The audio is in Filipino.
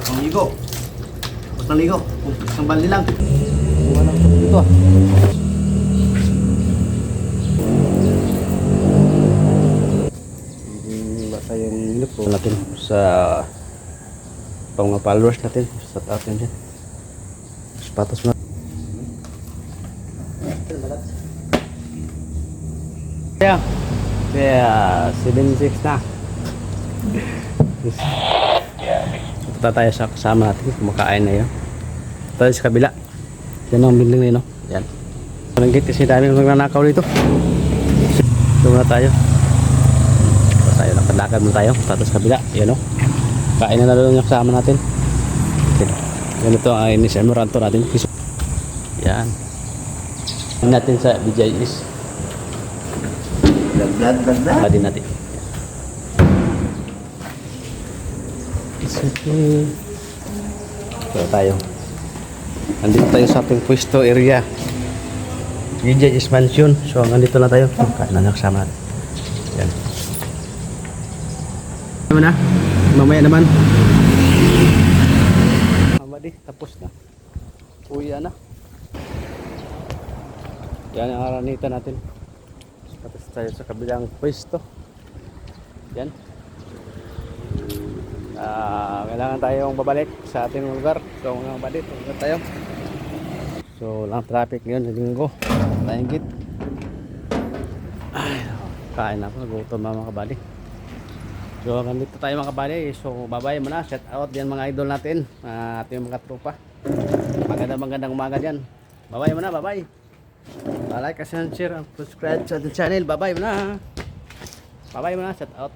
pangligo. Tapos naligo. Isang balde lang. Wala po dito. Basta yung hilip po natin sa pang mga followers natin. Sa atin dyan. Sapatos mo. Kaya 7-6 na. Punta tayo sa kasama natin. Kumakain na yun. Tayo sa kabila. Yan ang building na yun. No? Yan. Ang gate kasi dami magnanakaw dito. Doon na tayo. Punta tayo. Nakadakad mo tayo. Punta sa kabila. Yan o. Kain na doon yung kasama natin. Yan ito ang inis emeranto natin. Yan. Yan natin sa BJS. Vlog. Pwede natin. So tayo. Nandito tayo sa ating pwesto area. BJ's Mansion. So nandito na tayo. Kain na kasama natin. Yan. Naman na. Mamaya naman. Mamadi. Tapos na. Uwi na. Yan ang aranita natin. Tapos tayo sa kabilang pwesto. Yan. Kailangan tayong babalik sa ating lugar. So mga kabadit, lugar tayo. So lang traffic ngayon sa linggo. Tayong git. Ay, kain ako. Gutom na mga kabadit. So nandito tayo mga kabadit. So bye-bye muna. Shout out yan mga idol natin. Ating mga tropa. Magandang umaga dyan. Bye-bye muna. Bye-bye. Like, share, and subscribe sa ating channel. Bye-bye muna. Bye-bye muna. Shout out.